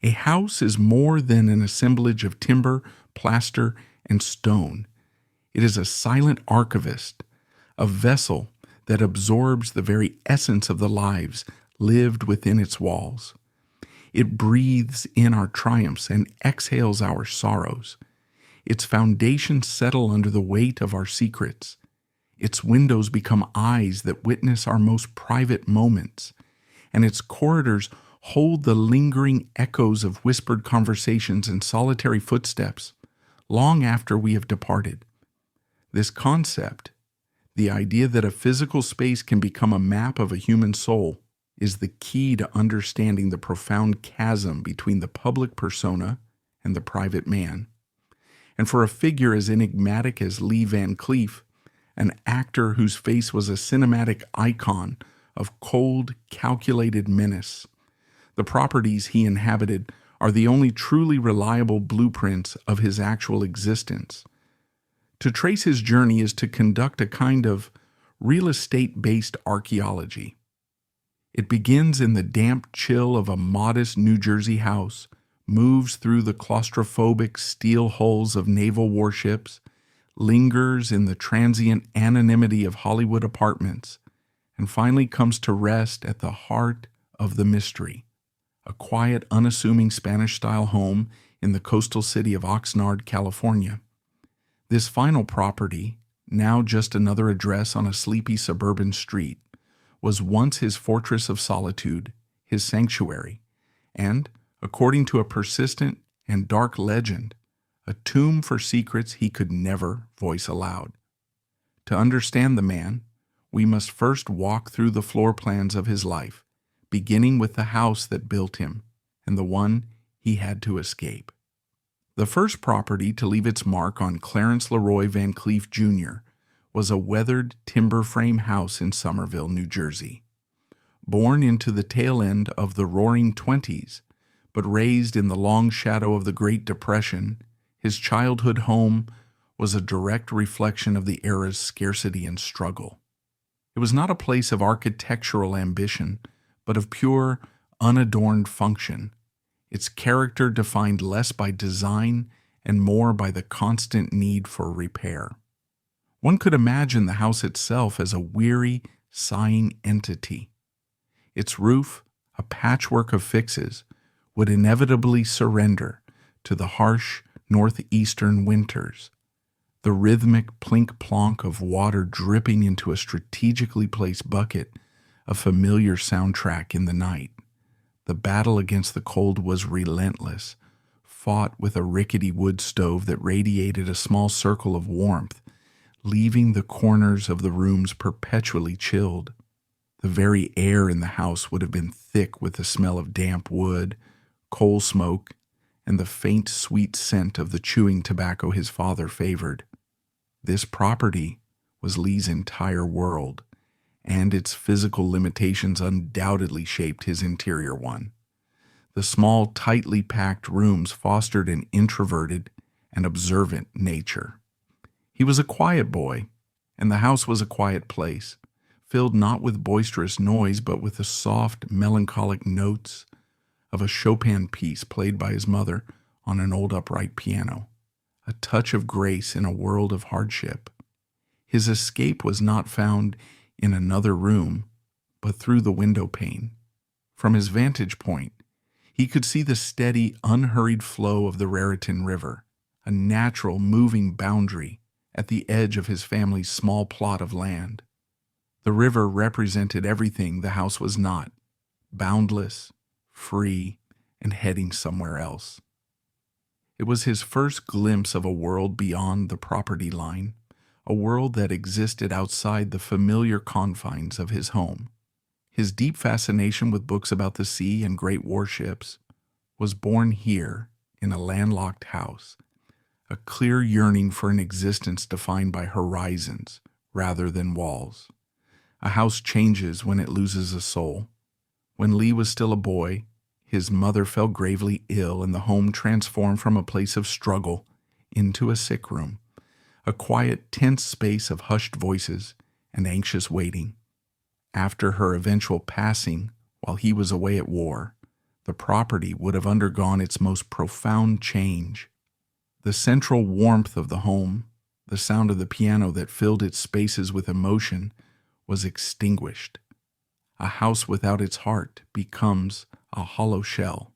A house is more than an assemblage of timber, plaster, and stone. It is a silent archivist, a vessel that absorbs the very essence of the lives lived within its walls. It breathes in our triumphs and exhales our sorrows. Its foundations settle under the weight of our secrets. Its windows become eyes that witness our most private moments, and its corridors hold the lingering echoes of whispered conversations and solitary footsteps long after we have departed. This concept, the idea that a physical space can become a map of a human soul, is the key to understanding the profound chasm between the public persona and the private man. And for a figure as enigmatic as Lee Van Cleef, an actor whose face was a cinematic icon of cold, calculated menace, the properties he inhabited are the only truly reliable blueprints of his actual existence. To trace his journey is to conduct a kind of real estate-based archaeology. It begins in the damp chill of a modest New Jersey house, moves through the claustrophobic steel hulls of naval warships, lingers in the transient anonymity of Hollywood apartments, and finally comes to rest at the heart of the mystery, a quiet, unassuming Spanish-style home in the coastal city of Oxnard, California. This final property, now just another address on a sleepy suburban street, was once his fortress of solitude, his sanctuary, and, according to a persistent and dark legend, a tomb for secrets he could never voice aloud. To understand the man, we must first walk through the floor plans of his life, beginning with the house that built him and the one he had to escape. The first property to leave its mark on Clarence Leroy Van Cleef Jr. was a weathered timber frame house in Somerville, New Jersey. Born into the tail end of the Roaring Twenties, but raised in the long shadow of the Great Depression, his childhood home was a direct reflection of the era's scarcity and struggle. It was not a place of architectural ambition, but of pure, unadorned function, its character defined less by design and more by the constant need for repair. One could imagine the house itself as a weary, sighing entity. Its roof, a patchwork of fixes, would inevitably surrender to the harsh northeastern winters, the rhythmic plink-plonk of water dripping into a strategically placed bucket, a familiar soundtrack in the night. The battle against the cold was relentless, fought with a rickety wood stove that radiated a small circle of warmth, leaving the corners of the rooms perpetually chilled. The very air in the house would have been thick with the smell of damp wood, coal smoke, and the faint sweet scent of the chewing tobacco his father favored. This property was Lee's entire world, and its physical limitations undoubtedly shaped his interior one. The small, tightly packed rooms fostered an introverted and observant nature. He was a quiet boy, and the house was a quiet place, filled not with boisterous noise but with the soft, melancholic notes of a Chopin piece played by his mother on an old upright piano, a touch of grace in a world of hardship. His escape was not found in another room, but through the window pane. From his vantage point, he could see the steady, unhurried flow of the Raritan River, a natural, moving boundary at the edge of his family's small plot of land. The river represented everything the house was not, boundless, free, and heading somewhere else. It was his first glimpse of a world beyond the property line, a world that existed outside the familiar confines of his home. His deep fascination with books about the sea and great warships was born here in a landlocked house, a clear yearning for an existence defined by horizons rather than walls. A house changes when it loses a soul. When Lee was still a boy, his mother fell gravely ill and the home transformed from a place of struggle into a sick room, a quiet, tense space of hushed voices and anxious waiting. After her eventual passing, while he was away at war, the property would have undergone its most profound change. The central warmth of the home, the sound of the piano that filled its spaces with emotion, was extinguished. A house without its heart becomes a hollow shell.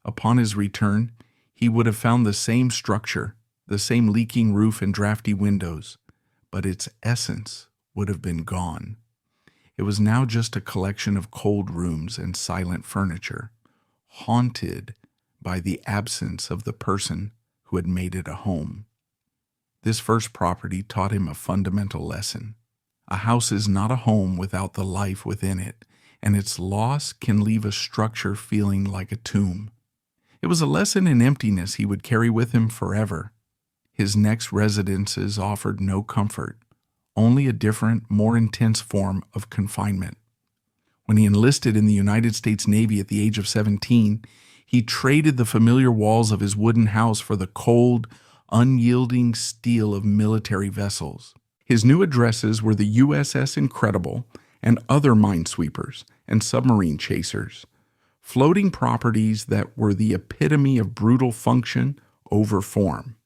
Upon his return, he would have found the same structure, the same leaking roof and drafty windows, but its essence would have been gone. It was now just a collection of cold rooms and silent furniture, haunted by the absence of the person who had made it a home. This first property taught him a fundamental lesson. A house is not a home without the life within it, and its loss can leave a structure feeling like a tomb. It was a lesson in emptiness he would carry with him forever. His next residences offered no comfort, only a different, more intense form of confinement. When he enlisted in the United States Navy at the age of 17, he traded the familiar walls of his wooden house for the cold, unyielding steel of military vessels. His new addresses were the USS Incredible and other minesweepers and submarine chasers, floating properties that were the epitome of brutal function over form.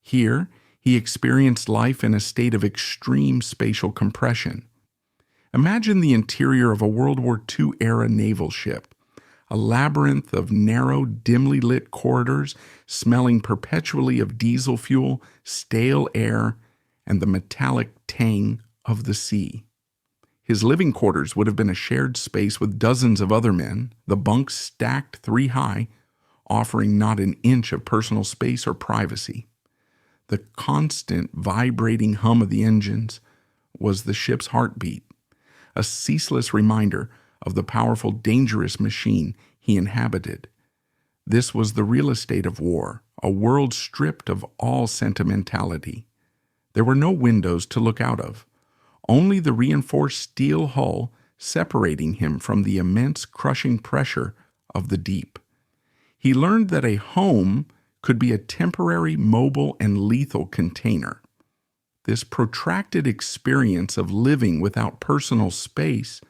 Here, he experienced life in a state of extreme spatial compression. Imagine the interior of a World War II-era naval ship, a labyrinth of narrow, dimly lit corridors smelling perpetually of diesel fuel, stale air, and the metallic tang of the sea. His living quarters would have been a shared space with dozens of other men, the bunks stacked 3 high, offering not an inch of personal space or privacy. The constant vibrating hum of the engines was the ship's heartbeat, a ceaseless reminder of the powerful, dangerous machine he inhabited. This was the real estate of war, a world stripped of all sentimentality. There were no windows to look out of, only the reinforced steel hull separating him from the immense crushing pressure of the deep. He learned that a home could be a temporary, mobile, and lethal container. This protracted experience of living without personal space,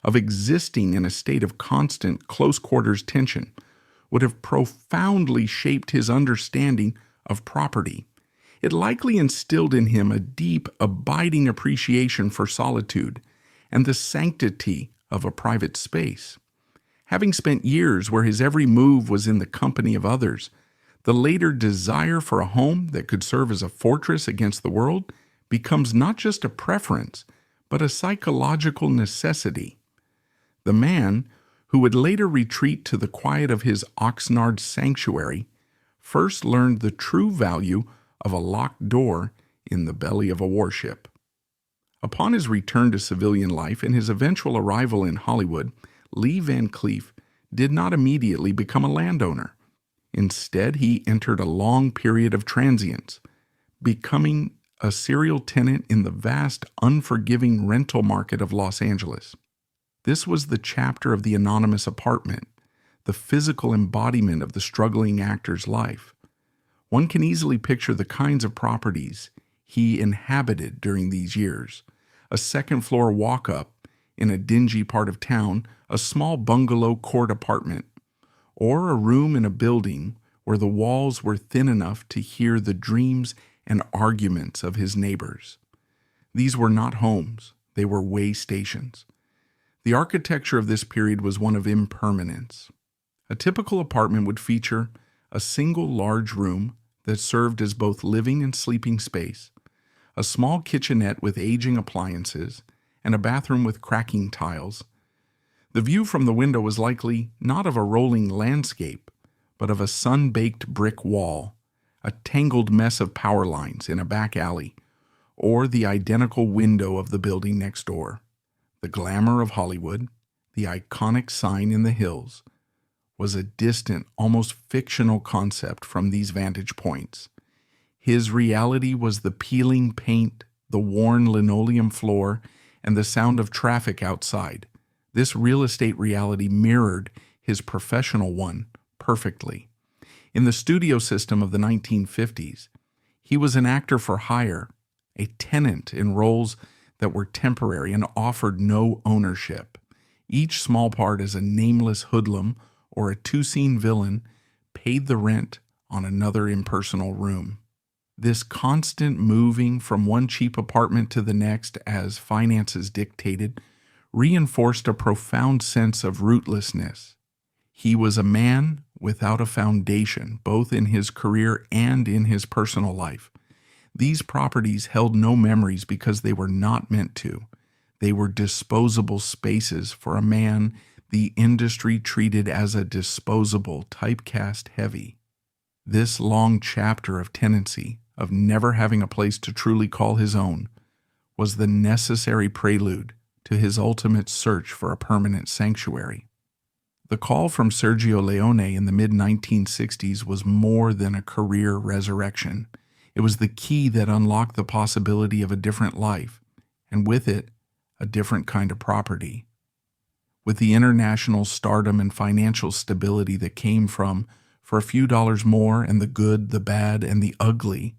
of existing in a state of constant close-quarters tension, would have profoundly shaped his understanding of property. It likely instilled in him a deep, abiding appreciation for solitude and the sanctity of a private space. Having spent years where his every move was in the company of others, the later desire for a home that could serve as a fortress against the world becomes not just a preference, but a psychological necessity. The man, who would later retreat to the quiet of his Oxnard sanctuary, first learned the true value of a locked door in the belly of a warship. Upon his return to civilian life and his eventual arrival in Hollywood, Lee Van Cleef did not immediately become a landowner. Instead, he entered a long period of transience, becoming a serial tenant in the vast, unforgiving rental market of Los Angeles. This was the chapter of the anonymous apartment, the physical embodiment of the struggling actor's life. One can easily picture the kinds of properties he inhabited during these years: a second-floor walk-up in a dingy part of town, a small bungalow court apartment, or a room in a building where the walls were thin enough to hear the dreams and arguments of his neighbors. These were not homes, they were way stations. The architecture of this period was one of impermanence. A typical apartment would feature a single large room that served as both living and sleeping space, a small kitchenette with aging appliances, and a bathroom with cracking tiles. The view from the window was likely not of a rolling landscape, but of a sun-baked brick wall, a tangled mess of power lines in a back alley, or the identical window of the building next door. The glamour of Hollywood, the iconic sign in the hills, was a distant, almost fictional concept from these vantage points. His reality was the peeling paint, the worn linoleum floor, and the sound of traffic outside. This real estate reality mirrored his professional one perfectly. In the studio system of the 1950s, he was an actor for hire, a tenant in roles that were temporary and offered no ownership, each small part as a nameless hoodlum or a two-scene villain paid the rent on another impersonal room. This constant moving from one cheap apartment to the next as finances dictated reinforced a profound sense of rootlessness. He was a man without a foundation, both in his career and in his personal life. These properties held no memories because they were not meant to. They were disposable spaces for a man the industry treated as a disposable, typecast heavy. This long chapter of tenancy, of never having a place to truly call his own, was the necessary prelude to his ultimate search for a permanent sanctuary. The call from Sergio Leone in the mid-1960s was more than a career resurrection. It was the key that unlocked the possibility of a different life, and with it, a different kind of property. With the international stardom and financial stability that came from, for a few dollars more and the good, the bad, and the ugly,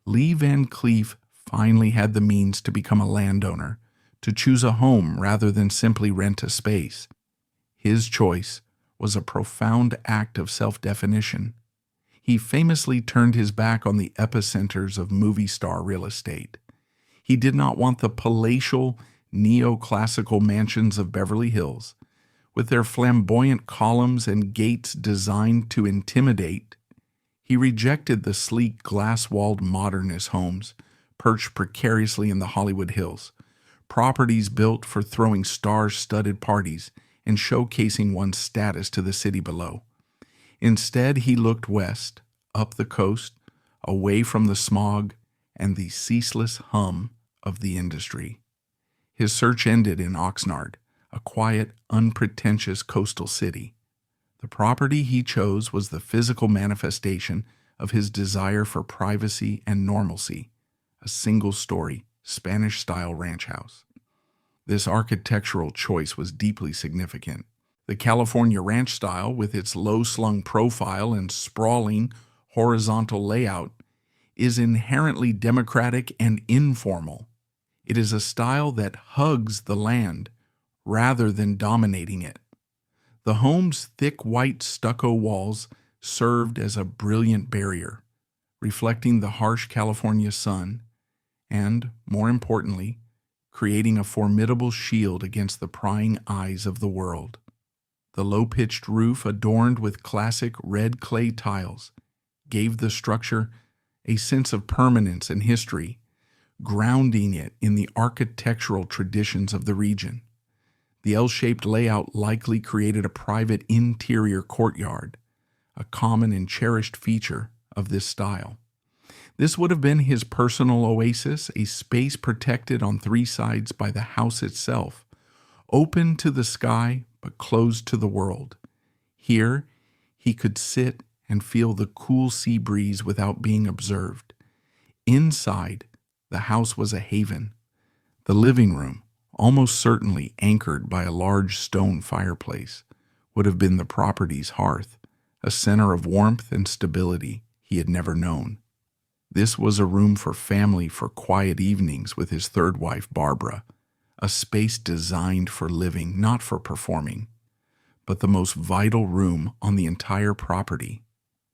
Lee Van Cleef finally had the means to become a landowner, to choose a home rather than simply rent a space. His choice was a profound act of self-definition. He famously turned his back on the epicenters of movie star real estate. He did not want the palatial, neoclassical mansions of Beverly Hills, with their flamboyant columns and gates designed to intimidate. He rejected the sleek, glass-walled modernist homes perched precariously in the Hollywood Hills, properties built for throwing star-studded parties and showcasing one's status to the city below. Instead, he looked west, up the coast, away from the smog and the ceaseless hum of the industry. His search ended in Oxnard, a quiet, unpretentious coastal city. The property he chose was the physical manifestation of his desire for privacy and normalcy, a single-story, Spanish-style ranch house. This architectural choice was deeply significant. The California ranch style, with its low-slung profile and sprawling, horizontal layout, is inherently democratic and informal. It is a style that hugs the land rather than dominating it. The home's thick white stucco walls served as a brilliant barrier, reflecting the harsh California sun and, more importantly, creating a formidable shield against the prying eyes of the world. The low-pitched roof, adorned with classic red clay tiles, gave the structure a sense of permanence and history, grounding it in the architectural traditions of the region. The L-shaped layout likely created a private interior courtyard, a common and cherished feature of this style. This would have been his personal oasis, a space protected on three sides by the house itself, open to the sky but closed to the world. Here, he could sit and feel the cool sea breeze without being observed. Inside, the house was a haven. The living room, almost certainly anchored by a large stone fireplace, would have been the property's hearth, a center of warmth and stability he had never known. This was a room for family, for quiet evenings with his third wife, Barbara, a space designed for living, not for performing. But the most vital room on the entire property,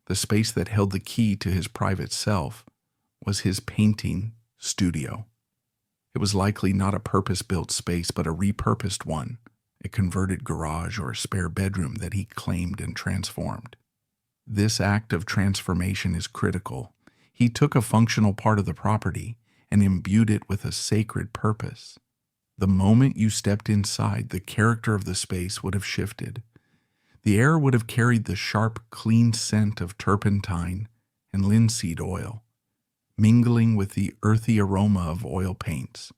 the space that held the key to his private self, was his painting studio. It was likely not a purpose-built space, but a repurposed one, a converted garage or a spare bedroom that he claimed and transformed. This act of transformation is critical. He took a functional part of the property and imbued it with a sacred purpose. The moment you stepped inside, the character of the space would have shifted. The air would have carried the sharp, clean scent of turpentine and linseed oil, mingling with the earthy aroma of oil paints.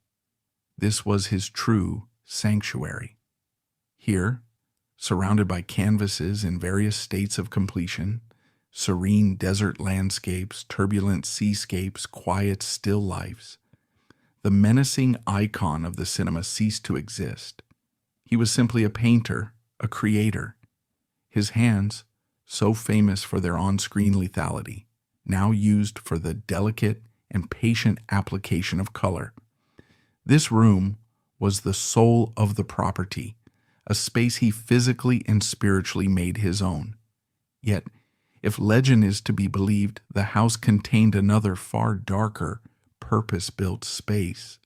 This was his true sanctuary. Here, surrounded by canvases in various states of completion, serene desert landscapes, turbulent seascapes, quiet, still lives, the menacing icon of the cinema ceased to exist. He was simply a painter, a creator. His hands, so famous for their on-screen lethality, now used for the delicate and patient application of color. This room was the soul of the property, a space he physically and spiritually made his own. Yet, if legend is to be believed, the house contained another far darker, purpose-built space.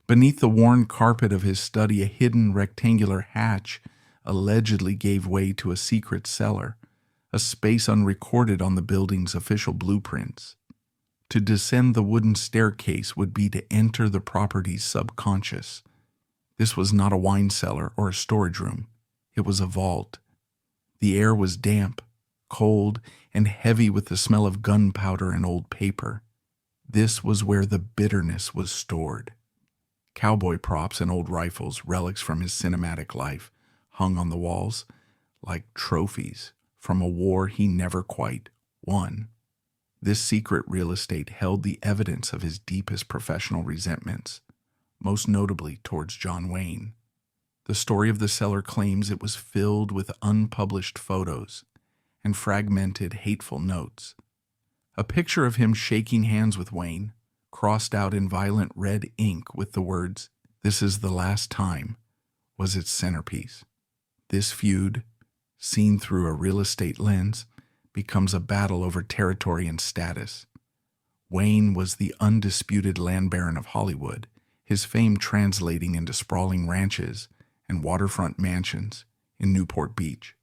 Beneath the worn carpet of his study, a hidden rectangular hatch allegedly gave way to a secret cellar, a space unrecorded on the building's official blueprints. To descend the wooden staircase would be to enter the property's subconscious. This was not a wine cellar or a storage room. It was a vault. The air was damp, cold, and heavy with the smell of gunpowder and old paper. This was where the bitterness was stored. Cowboy props and old rifles, relics from his cinematic life, hung on the walls like trophies from a war he never quite won. This secret real estate held the evidence of his deepest professional resentments, most notably towards John Wayne. The story of the cellar claims it was filled with unpublished photos and fragmented, hateful notes. A picture of him shaking hands with Wayne, crossed out in violent red ink with the words, "This is the last time," was its centerpiece. This feud, seen through a real estate lens, becomes a battle over territory and status. Wayne was the undisputed land baron of Hollywood, his fame translating into sprawling ranches and waterfront mansions in Newport Beach,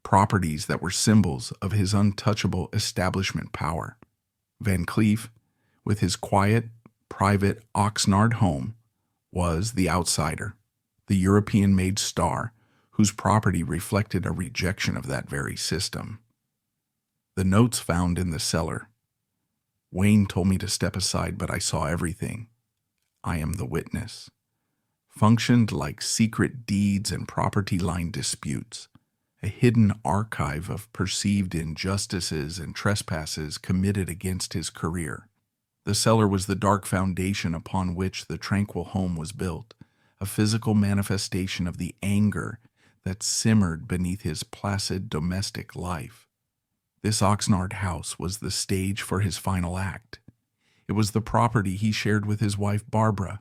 properties that were symbols of his untouchable establishment power. Van Cleef, with his quiet, private Oxnard home, was the outsider, the European-made star whose property reflected a rejection of that very system. The notes found in the cellar. Wayne told me to step aside, but I saw everything. I am the witness. Functioned like secret deeds and property line disputes, a hidden archive of perceived injustices and trespasses committed against his career. The cellar was the dark foundation upon which the tranquil home was built, a physical manifestation of the anger that simmered beneath his placid domestic life. This Oxnard house was the stage for his final act. It was the property he shared with his wife Barbara,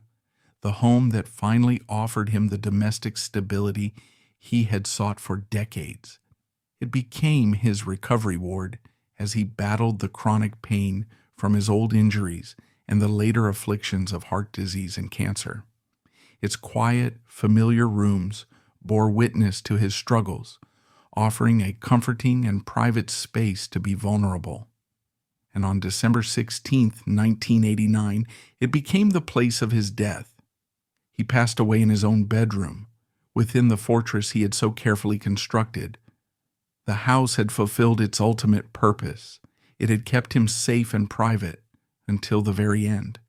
the home that finally offered him the domestic stability he had sought for decades. It became his recovery ward as he battled the chronic pain from his old injuries and the later afflictions of heart disease and cancer. Its quiet, familiar rooms bore witness to his struggles, offering a comforting and private space to be vulnerable. And on December 16, 1989, it became the place of his death. He passed away in his own bedroom, within the fortress he had so carefully constructed. The house had fulfilled its ultimate purpose. It had kept him safe and private until the very end.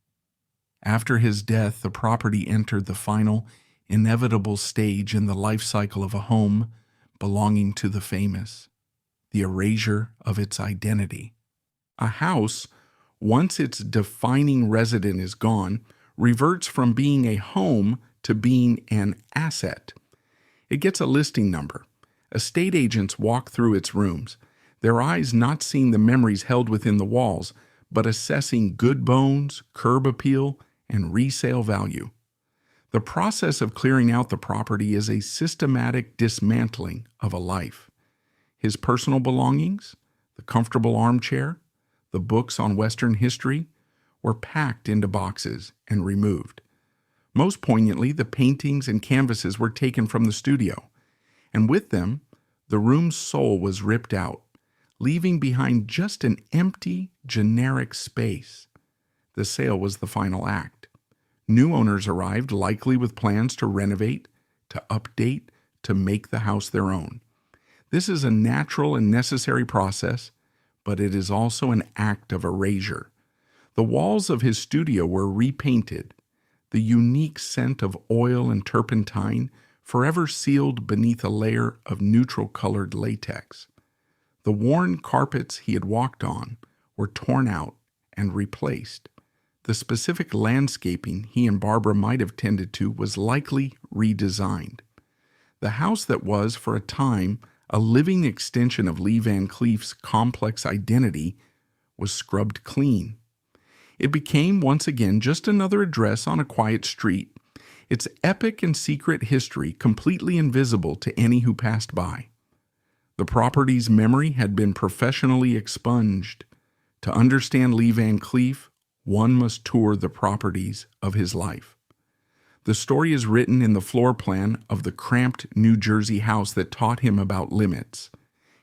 After his death, the property entered the final, inevitable stage in the life cycle of a home belonging to the famous, the erasure of its identity. A house, once its defining resident is gone, reverts from being a home to being an asset. It gets a listing number. Estate agents walk through its rooms, their eyes not seeing the memories held within the walls, but assessing good bones, curb appeal, and resale value. The process of clearing out the property is a systematic dismantling of a life. His personal belongings, the comfortable armchair, the books on Western history, were packed into boxes and removed. Most poignantly, the paintings and canvases were taken from the studio, and with them, the room's soul was ripped out, leaving behind just an empty, generic space. The sale was the final act. New owners arrived, likely with plans to renovate, to update, to make the house their own. This is a natural and necessary process, but it is also an act of erasure. The walls of his studio were repainted, the unique scent of oil and turpentine forever sealed beneath a layer of neutral-colored latex. The worn carpets he had walked on were torn out and replaced. The specific landscaping he and Barbara might have tended to was likely redesigned. The house that was, for a time, a living extension of Lee Van Cleef's complex identity was scrubbed clean. It became, once again, just another address on a quiet street. its epic and secret history completely invisible to any who passed by. The property's memory had been professionally expunged. To understand Lee Van Cleef, one must tour the properties of his life. The story is written in the floor plan of the cramped New Jersey house that taught him about limits,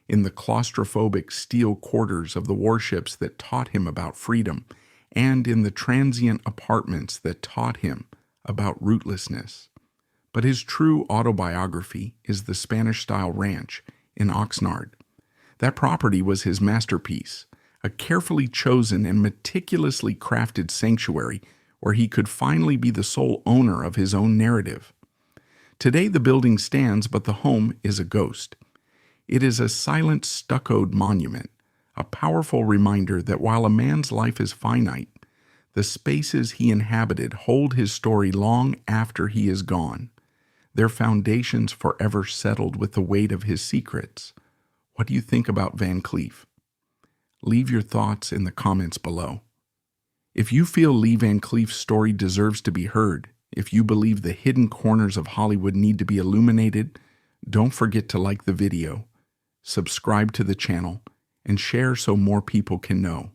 in the claustrophobic steel quarters of the warships that taught him about freedom, and in the transient apartments that taught him about rootlessness. But his true autobiography is the Spanish-style ranch in Oxnard. That property was his masterpiece, a carefully chosen and meticulously crafted sanctuary where he could finally be the sole owner of his own narrative. Today the building stands, but the home is a ghost. It is a silent, stuccoed monument, a powerful reminder that while a man's life is finite, the spaces he inhabited hold his story long after he is gone, their foundations forever settled with the weight of his secrets. What do you think about Van Cleef? Leave your thoughts in the comments below. If you feel Lee Van Cleef's story deserves to be heard, if you believe the hidden corners of Hollywood need to be illuminated, don't forget to like the video, subscribe to the channel, and share so more people can know.